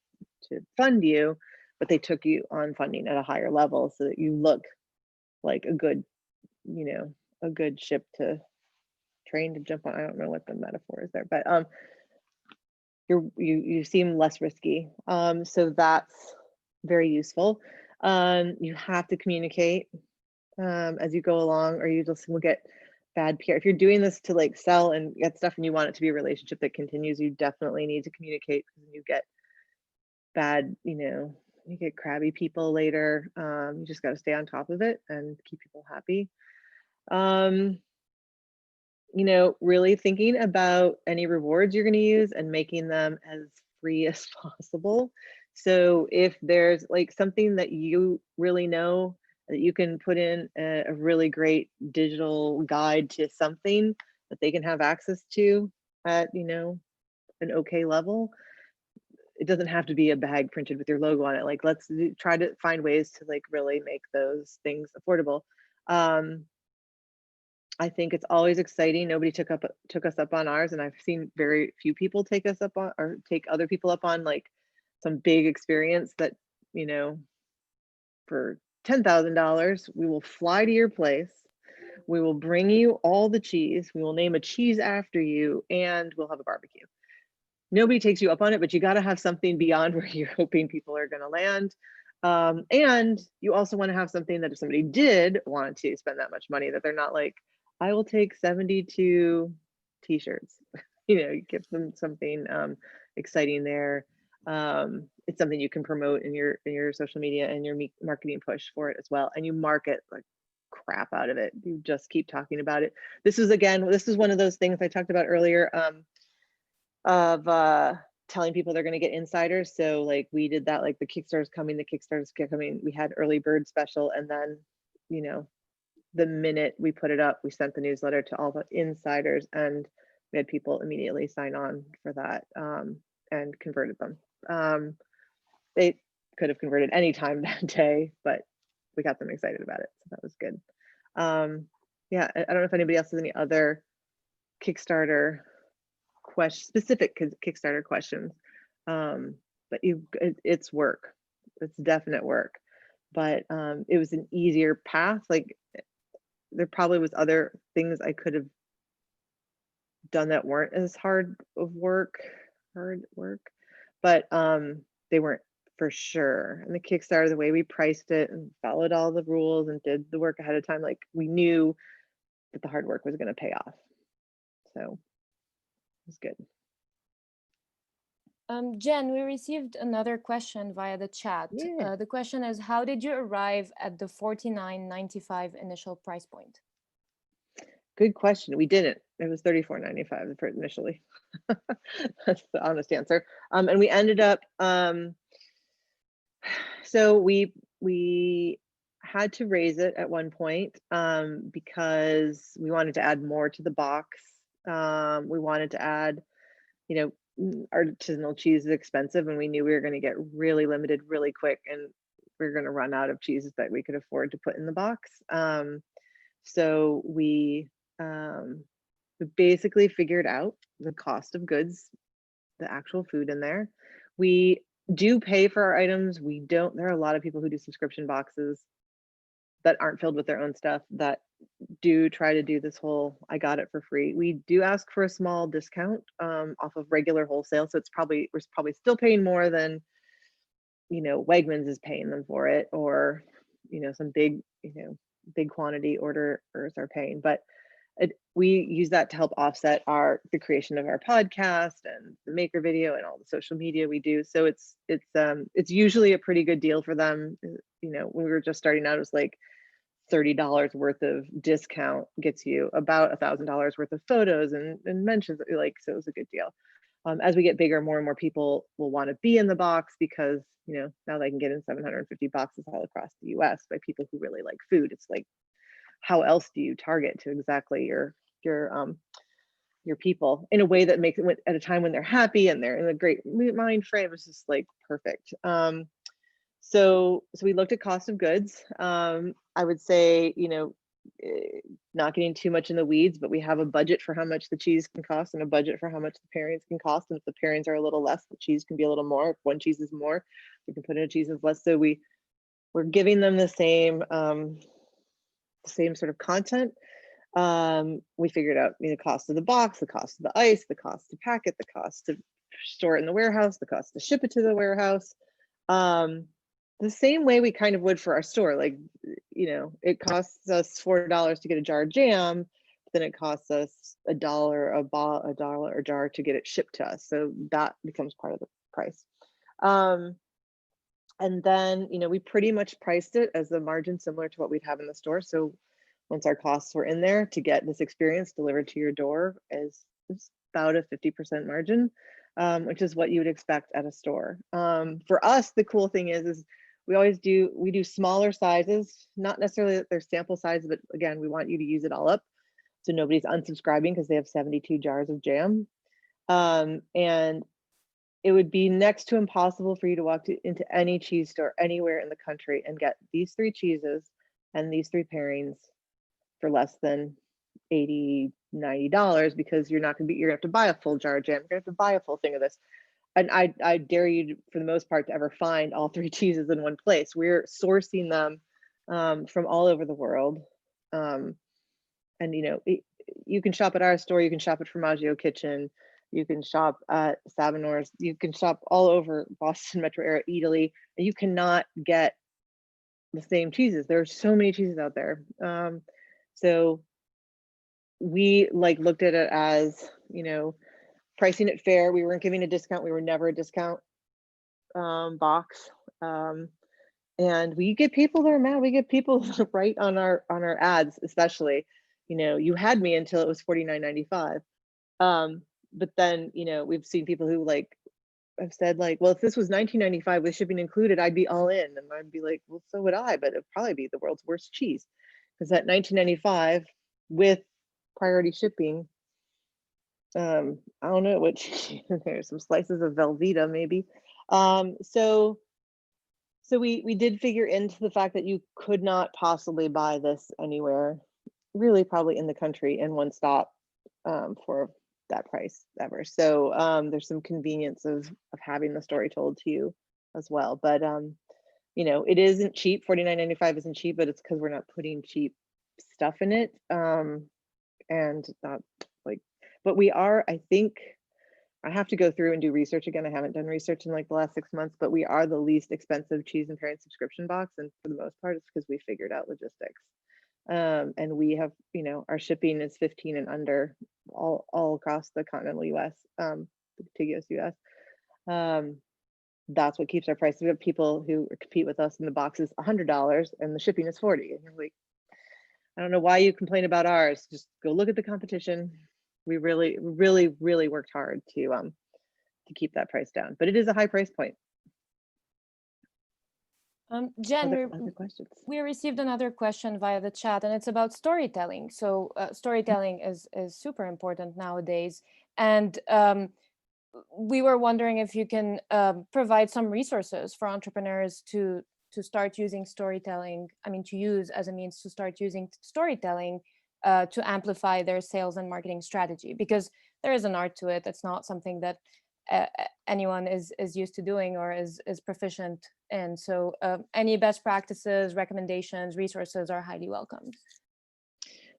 fund you, but they took you on funding at a higher level so that you look like a good ship to train to jump on. I don't know what the metaphor is there, but you seem less risky. So that's very useful. You have to communicate as you go along, or you just will get bad PR. If you're doing this to like sell and get stuff and you want it to be a relationship that continues, you definitely need to communicate, because you get bad, you get crabby people later. You just got to stay on top of it and keep people happy. Really thinking about any rewards you're going to use and making them as free as possible. So if there's like something that you really know that you can put in a really great digital guide to something that they can have access to at, an okay level, it doesn't have to be a bag printed with your logo on it. Like, let's try to find ways to like really make those things affordable. I think it's always exciting. Nobody took us up on ours, and I've seen very few people take us up on, or take other people up on, like some big experience that, for $10,000, we will fly to your place. We will bring you all the cheese. We will name a cheese after you, and we'll have a barbecue. Nobody takes you up on it, but you got to have something beyond where you're hoping people are going to land. And you also want to have something that if somebody did want to spend that much money, that they're not like, I will take 72 t-shirts. You give them something exciting there. It's something you can promote in your social media and your marketing push for it as well. And you market like crap out of it. You just keep talking about it. This is one of those things I talked about earlier, of telling people they're going to get insiders. So like we did that, like the Kickstarter's coming, we had early bird special, and then the minute we put it up, we sent the newsletter to all the insiders, and we had people immediately sign on for that, and converted them. They could have converted any time that day, but we got them excited about it, so that was good. Yeah, I don't know if anybody else has any other Kickstarter specific Kickstarter questions, but it's work. It's definite work, but it was an easier path. Like there probably was other things I could have done that weren't as hard work, but they weren't for sure. And the Kickstarter, the way we priced it and followed all the rules and did the work ahead of time, like we knew that the hard work was going to pay off. So it was good. Jenn, we received another question via the chat. Yeah. The question is, how did you arrive at the $49.95 initial price point? Good question. We didn't. It was $34.95 for initially. That's the honest answer. And we ended up, so we had to raise it at one point because we wanted to add more to the box. We wanted to add, artisanal cheese is expensive, and we knew we were going to get really limited really quick, and we were going to run out of cheeses that we could afford to put in the box. So we basically figured out the cost of goods, the actual food in there. We do pay for our items. There are a lot of people who do subscription boxes that aren't filled with their own stuff that do try to do this whole I got it for free. We do ask for a small discount off of regular wholesale, so we're probably still paying more than Wegmans is paying them for it, or some big big quantity orders are paying, but we use that to help offset the creation of our podcast and the maker video and all the social media we do. So it's usually a pretty good deal for them. When we were just starting out, it was like $30 worth of discount gets you about $1,000 worth of photos and mentions, so it was a good deal. As we get bigger, more and more people will want to be in the box, because now they can get in 750 boxes all across the US by people who really like food. It's like, how else do you target to exactly your people in a way that makes it at a time when they're happy and they're in a great mind frame? It's just like perfect. So we looked at cost of goods. I would say, not getting too much in the weeds, but we have a budget for how much the cheese can cost and a budget for how much the pairings can cost. And if the pairings are a little less, the cheese can be a little more. If one cheese is more, we can put in a cheese that's less. So we're giving them the same sort of content. We figured out the cost of the box, the cost of the ice, the cost to pack it, the cost to store it in the warehouse, the cost to ship it to the warehouse. The same way we kind of would for our store. Like, you know, it costs us $4 to get a jar of jam, then it costs us $1 a jar to get it shipped to us. So that becomes part of the price. And then, you know, we pretty much priced it as a margin similar to what we'd have in the store. So once our costs were in there, to get this experience delivered to your door is about a 50% margin, which is what you would expect at a store. For us, the cool thing is we do smaller sizes, not necessarily that they're sample size, but again, we want you to use it all up. So nobody's unsubscribing because they have 72 jars of jam. And it would be next to impossible for you to walk into any cheese store anywhere in the country and get these 3 cheeses and these 3 pairings for less than $80, $90, because you're gonna have to buy a full jar of jam. You're gonna have to buy a full thing of this. And I dare you, for the most part, to ever find all 3 cheeses in one place. We're sourcing them from all over the world. And you know, you can shop at our store, you can shop at Formaggio Kitchen, you can shop at Savinor's, you can shop all over Boston metro area, eatery, and you cannot get the same cheeses. There are so many cheeses out there. So we looked at it as, you know, pricing it fair. We weren't giving a discount. We were never a discount box. And we get people that are mad. We get people right on our ads, especially, you know, you had me until it was $49.95. But then, you know, we've seen people who have said well, if this was $19.95 with shipping included, I'd be all in. And I'd be like, well, so would I, but it'd probably be the world's worst cheese, because at $19.95 with priority shipping, I don't know what cheese, there's some slices of Velveeta maybe. So we did figure into the fact that you could not possibly buy this anywhere, really probably in the country, in one stop for that price ever. So there's some convenience of having the story told to you as well. But you know, it isn't cheap. $49.95 isn't cheap, but it's because we're not putting cheap stuff in it. And not but we are, I think, I have to go through and do research again. I haven't done research in the last 6 months, but we are the least expensive cheese and pairing subscription box. And for the most part, it's because we figured out logistics. And we have, you know, our shipping is 15 and under all across the continental US, contiguous US. That's what keeps our prices. We have people who compete with us in the box is $100 and the shipping is 40. And you're like, I don't know why you complain about ours. Just go look at the competition. We really, really, really worked hard to keep that price down, but it is a high price point. Jen, other questions? We received another question via the chat, and it's about storytelling. So storytelling is super important nowadays, and we were wondering if you can provide some resources for entrepreneurs to start using storytelling. I mean, to use as a means to start using storytelling to amplify their sales and marketing strategy, because there is an art to it. It's not something that anyone is used to doing or is proficient in. So any best practices, recommendations, resources are highly welcomed.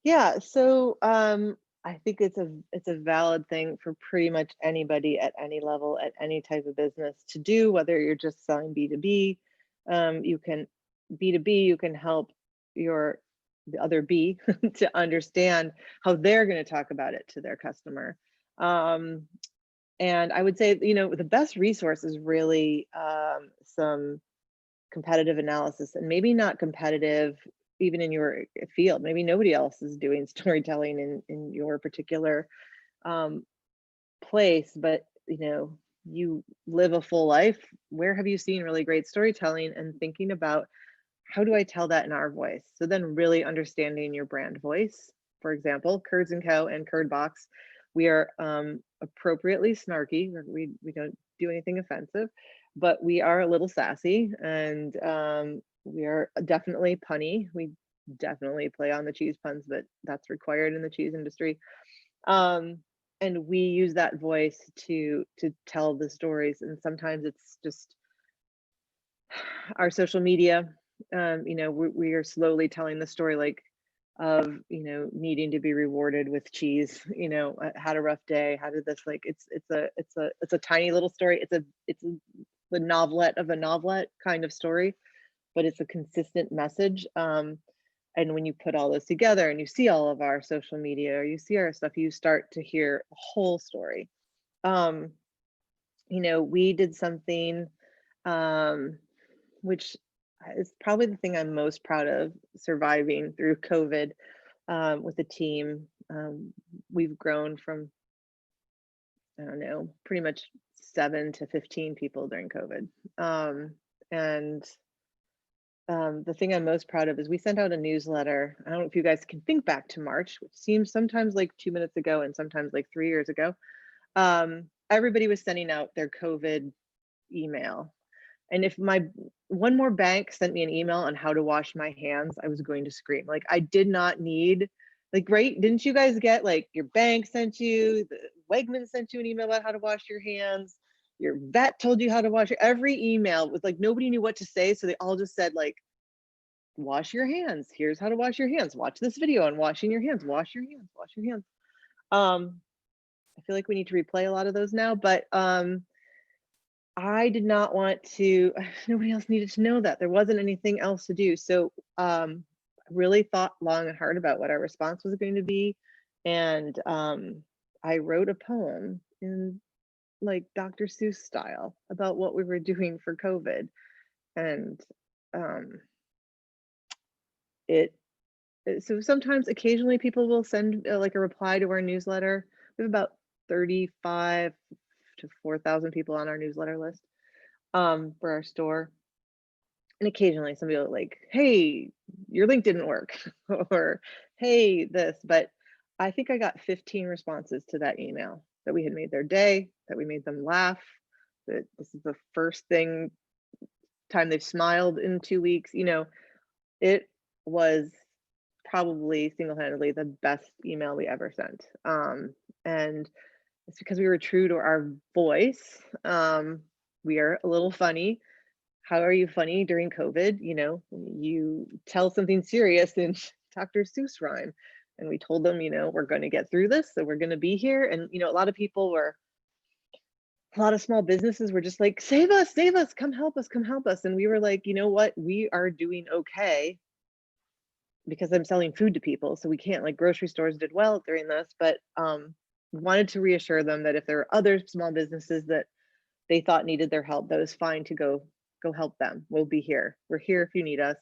Yeah, so I think it's a valid thing for pretty much anybody at any level, at any type of business to do, whether you're just selling B2B. You can B2B, you can help the other B to understand how they're going to talk about it to their customer. And I would say, you know, the best resource is really some competitive analysis, and maybe not competitive even in your field. Maybe nobody else is doing storytelling in your particular place, but you know, you live a full life. Where have you seen really great storytelling, and thinking about how do I tell that in our voice? So then really understanding your brand voice. For example, Curds&Co and Curd Box, we are appropriately snarky. We don't do anything offensive, but we are a little sassy, and we are definitely punny. We definitely play on the cheese puns, but that's required in the cheese industry. And we use that voice to tell the stories. And sometimes it's just our social media. You know, we are slowly telling the story. Like of, you know, needing to be rewarded with cheese, you know, had a rough day, how did this, like, it's a tiny little story. It's the novelette of a novelette kind of story, but it's a consistent message. And when you put all those together and you see all of our social media or you see our stuff, you start to hear a whole story. You know, we did something which is probably the thing I'm most proud of, surviving through COVID with the team. We've grown from, I don't know, pretty much 7 to 15 people during COVID. The thing I'm most proud of is we sent out a newsletter. I don't know if you guys can think back to March, which seems sometimes like 2 minutes ago and sometimes like 3 years ago. Everybody was sending out their COVID email. And if one more bank sent me an email on how to wash my hands, I was going to scream. Like, I did not need, like, right? Didn't you guys get, like, your bank sent you, the Wegmans sent you an email about how to wash your hands, your vet told you how to wash every email was like, nobody knew what to say. So they all just said, like, wash your hands. Here's how to wash your hands. Watch this video on washing your hands. Wash your hands. Wash your hands. I feel like we need to replay a lot of those now, but I did not want to, nobody else needed to know that. There wasn't anything else to do. So I really thought long and hard about what our response was going to be. And I wrote a poem in like Dr. Seuss style about what we were doing for COVID. And so sometimes occasionally people will send like a reply to our newsletter. We have about 35 to 4,000 people on our newsletter list for our store. And occasionally somebody will like, hey, your link didn't work, or hey, this, but I think I got 15 responses to that email that we had made their day, that we made them laugh, that this is the first time they've smiled in 2 weeks. You know, it was probably single-handedly the best email we ever sent. And it's because we were true to our voice. We are a little funny. How are you funny during COVID? You know, you tell something serious in Dr. Seuss rhyme. And we told them, you know, we're going to get through this, so we're going to be here. And, you know, a lot of small businesses were just like, save us, come help us, come help us. And we were like, you know what, we are doing okay because I'm selling food to people. So we can't, like, grocery stores did well during this, but wanted to reassure them that if there are other small businesses that they thought needed their help, that was fine to go help them. We'll be here. We're here if you need us.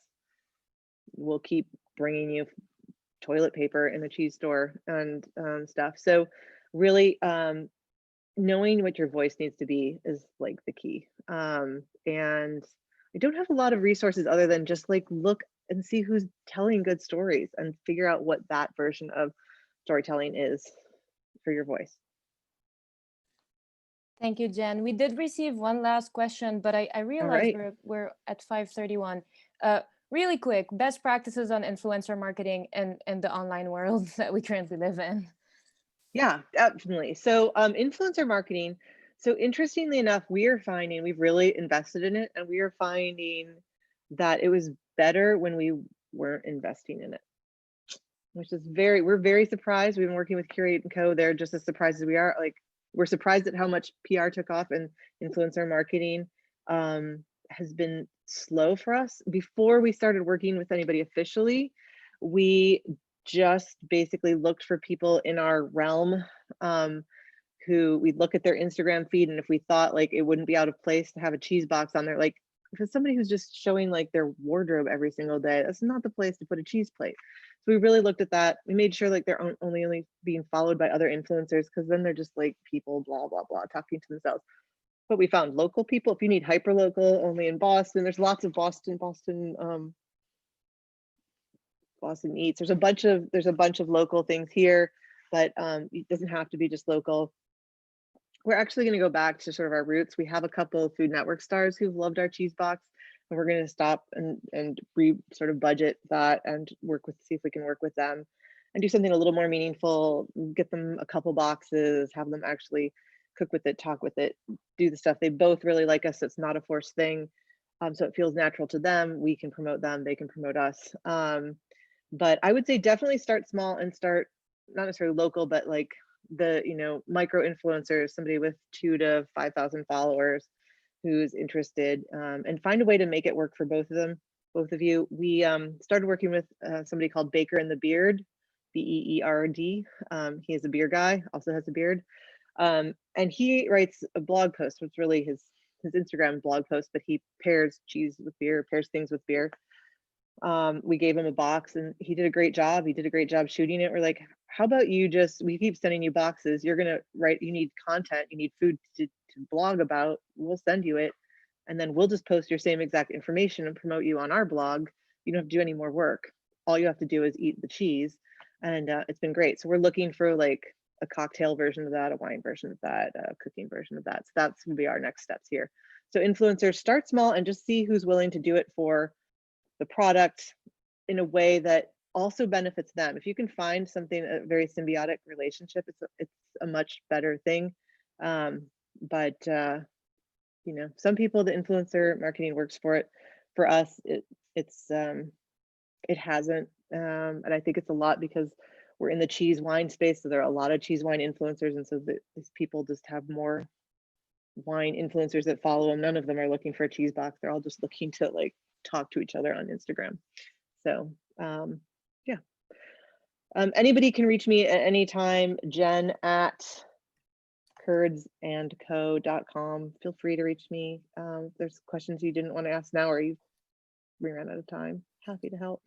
We'll keep bringing you toilet paper in the cheese store and stuff. So really knowing what your voice needs to be is like the key. And I don't have a lot of resources other than just like look and see who's telling good stories and figure out what that version of storytelling is for your voice. Thank you, Jen. We did receive one last question, but I realized we're at 5:31. Really quick, best practices on influencer marketing and the online world that we currently live in. Yeah, definitely. So influencer marketing. So interestingly enough, we are finding we've really invested in it, and we are finding that it was better when we weren't investing in it, which is we're very surprised. We've been working with Curate&Co. They're just as surprised as we are. Like, we're surprised at how much PR took off, and influencer marketing has been slow for us. Before we started working with anybody officially, we just basically looked for people in our realm who we'd look at their Instagram feed, and if we thought like it wouldn't be out of place to have a cheese box on there, like if it's somebody who's just showing like their wardrobe every single day, that's not the place to put a cheese plate. So we really looked at that. We made sure like they're only being followed by other influencers, because then they're just like people blah blah blah talking to themselves. But we found local people. If you need hyper local, only in Boston. There's lots of Boston eats. There's a bunch of local things here, but it doesn't have to be just local. We're actually going to go back to sort of our roots. We have a couple of Food Network stars who've loved our cheese box, and we're going to stop and sort of budget that and see if we can work with them and do something a little more meaningful. Get them a couple boxes, have them actually cook with it, talk with it, do the stuff. They both really like us. So it's not a forced thing. So it feels natural to them. We can promote them. They can promote us. But I would say definitely start small and start not necessarily local, but like the, you know, micro influencers, somebody with 2,000 to 5,000 followers who's interested, and find a way to make it work for both of them, both of you. We started working with somebody called Baker and the Beard, Beerd. He is a beer guy, also has a beard. And he writes a blog post, which is really his Instagram blog post, but he pairs cheese with beer, pairs things with beer. We gave him a box and he did a great job. He did a great job shooting it. We're like, how about you we keep sending you boxes. You're gonna write, you need content, you need food to blog about, we'll send you it. And then we'll just post your same exact information and promote you on our blog. You don't have to do any more work. All you have to do is eat the cheese. And it's been great. So we're looking for like a cocktail version of that, a wine version of that, a cooking version of that. So that's gonna be our next steps here. So influencers, start small and just see who's willing to do it for the product in a way that also benefits them. If you can find something, a very symbiotic relationship, it's a much better thing. But you know, some people, the influencer marketing works for it. For us, it hasn't, and I think it's a lot because we're in the cheese wine space, so there are a lot of cheese wine influencers, and so these people just have more wine influencers that follow them. None of them are looking for a cheese box. They're all just looking to like talk to each other on Instagram. So yeah. Anybody can reach me at any time, Jenn at curdsandco.com. Feel free to reach me. If there's questions you didn't want to ask now or we ran out of time, happy to help.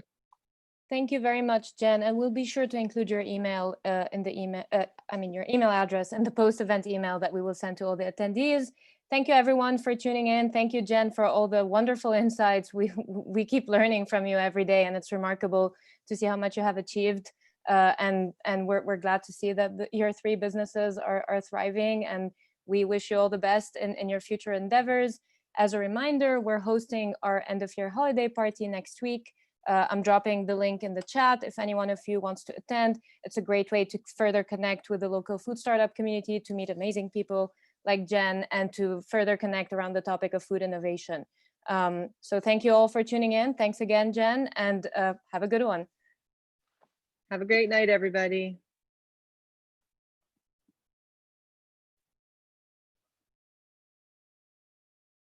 Thank you very much, Jenn. And we'll be sure to include your email in the email, your email address in the post-event email that we will send to all the attendees. Thank you everyone for tuning in. Thank you, Jenn, for all the wonderful insights. We keep learning from you every day, and it's remarkable to see how much you have achieved. And we're glad to see that your 3 businesses are thriving, and we wish you all the best in your future endeavors. As a reminder, we're hosting our end of year holiday party next week. I'm dropping the link in the chat if any one of you wants to attend. It's a great way to further connect with the local food startup community, to meet amazing people like Jenn, and to further connect around the topic of food innovation. So thank you all for tuning in. Thanks again, Jenn, and have a good one. Have a great night, everybody.